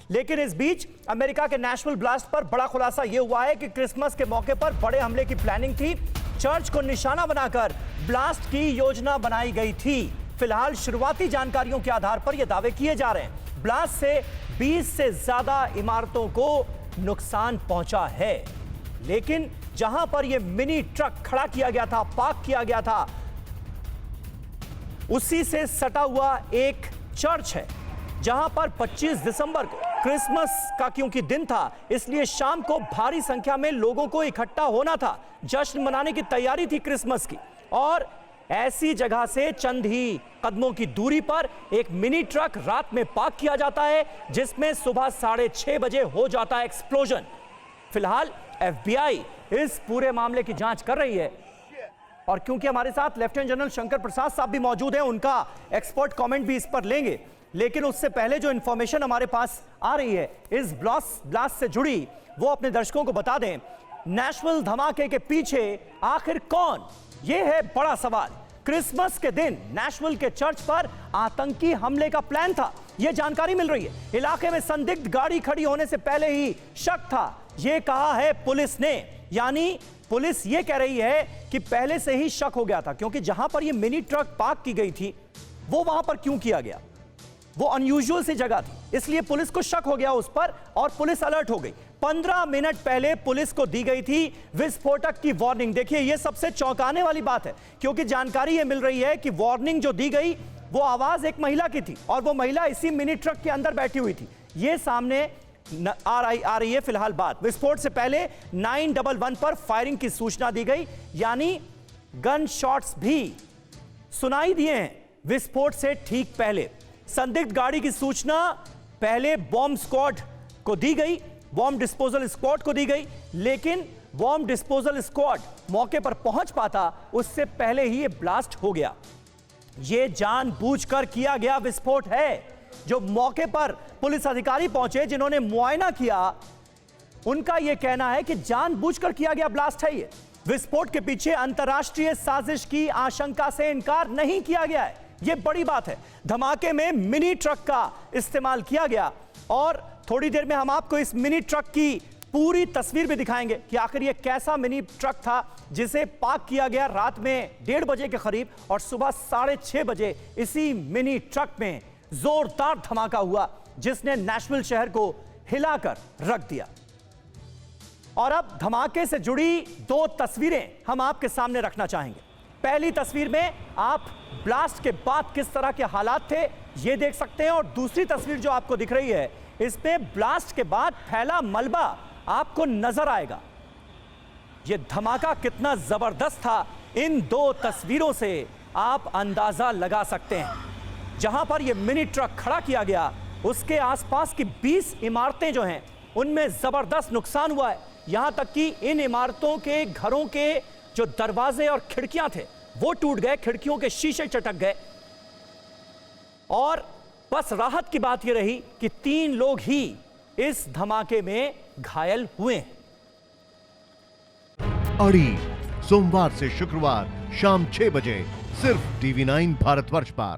लेकिन इस बीच अमेरिका के नेशनल ब्लास्ट पर बड़ा खुलासा यह हुआ है कि क्रिसमस के मौके पर बड़े हमले की प्लानिंग थी। चर्च को निशाना बनाकर ब्लास्ट की योजना बनाई गई थी। फिलहाल शुरुआती जानकारियों के आधार पर यह दावे किए जा रहे हैं ब्लास्ट से 20 से ज्यादा इमारतों को नुकसान पहुंचा है। लेकिन जहां पर यह मिनी ट्रक खड़ा किया गया था, पार्क किया गया था, उसी से सटा हुआ एक चर्च है जहां पर 25 दिसंबर को क्रिसमस का क्योंकि दिन था, इसलिए शाम को भारी संख्या में लोगों को इकट्ठा होना था। जश्न मनाने की तैयारी थी क्रिसमस की, और ऐसी जगह से चंद ही कदमों की दूरी पर एक मिनी ट्रक रात में पार्क किया जाता है, जिसमें सुबह 6:30 बजे हो जाता है एक्सप्लोजन। फिलहाल FBI इस पूरे मामले की जांच कर रही है, और क्योंकि हमारे साथ लेफ्टिनेंट जनरल शंकर प्रसाद साहब भी मौजूद हैं, उनका एक्सपर्ट कमेंट भी इस पर लेंगे। लेकिन उससे पहले जो इंफॉर्मेशन हमारे पास आ रही है इस ब्लास्ट से जुड़ी, वो अपने दर्शकों को बता दें। नेशनल धमाके के पीछे आखिर कौन, ये है बड़ा सवाल। क्रिसमस के दिन नेशनल के चर्च पर आतंकी हमले का प्लान था, यह जानकारी मिल रही है। इलाके में संदिग्ध गाड़ी खड़ी होने से पहले ही शक था, यह कहा है पुलिस ने। यानी पुलिस यह कह रही है कि पहले से ही शक हो गया था, क्योंकि जहां पर यह मिनी ट्रक पार्क की गई थी वो वहां पर क्यों किया गया, वो अनयूजुअल सी जगह थी, इसलिए पुलिस को शक हो गया उस पर और पुलिस अलर्ट हो गई। 15 मिनट पहले पुलिस को दी गई थी विस्फोटक की वार्निंग। देखिए, यह सबसे चौंकाने वाली बात है, क्योंकि जानकारी यह मिल रही है कि वार्निंग जो दी गई वो आवाज एक महिला की थी, और वो महिला इसी मिनी ट्रक के अंदर बैठी हुई थी। यह सामने आ रही है फिलहाल बात। विस्फोट से पहले 911 पर फायरिंग की सूचना दी गई, यानी गन शॉट्स भी सुनाई दिए हैं विस्फोट से ठीक पहले। संदिग्ध गाड़ी की सूचना पहले बॉम्ब स्क्वाड को दी गई, बॉम्ब डिस्पोजल स्क्वाड को दी गई, लेकिन बॉम्ब डिस्पोजल स्क्वाड मौके पर पहुंच पाता उससे पहले ही यह ब्लास्ट हो गया। यह जानबूझकर किया गया विस्फोट है। जो मौके पर पुलिस अधिकारी पहुंचे, जिन्होंने मुआयना किया, उनका यह कहना है कि जानबूझकर किया गया ब्लास्ट है। यह विस्फोट के पीछे अंतर्राष्ट्रीय साजिश की आशंका से इनकार नहीं किया गया है। यह बड़ी बात है। धमाके में मिनी ट्रक का इस्तेमाल किया गया, और थोड़ी देर में हम आपको इस मिनी ट्रक की पूरी तस्वीर भी दिखाएंगे कि आखिर यह कैसा मिनी ट्रक था जिसे पार्क किया गया रात में 1:30 बजे के करीब, और सुबह 6:30 बजे इसी मिनी ट्रक में जोरदार धमाका हुआ, जिसने नेशनल शहर को हिलाकर रख दिया। और अब धमाके से जुड़ी 2 तस्वीरें हम आपके सामने रखना चाहेंगे। पहली तस्वीर में आप ब्लास्ट के बाद किस तरह के हालात थे ये देख सकते हैं, और दूसरी तस्वीर जो आपको दिख रही है, इसमें ब्लास्ट के बाद फैला मलबा आपको नजर आएगा। यह धमाका कितना जबरदस्त था, इन 2 तस्वीरों से आप अंदाजा लगा सकते हैं। जहां पर यह मिनी ट्रक खड़ा किया गया, उसके आसपास की 20 इमारतें जो हैं, उनमें जबरदस्त नुकसान हुआ है। यहां तक कि इन इमारतों के घरों के जो दरवाजे और खिड़कियां थे वो टूट गए, खिड़कियों के शीशे चटक गए। और बस राहत की बात यह रही कि 3 लोग ही इस धमाके में घायल हुए हैं। अड़ी सोमवार से शुक्रवार शाम 6 बजे सिर्फ TV9 भारतवर्ष पर।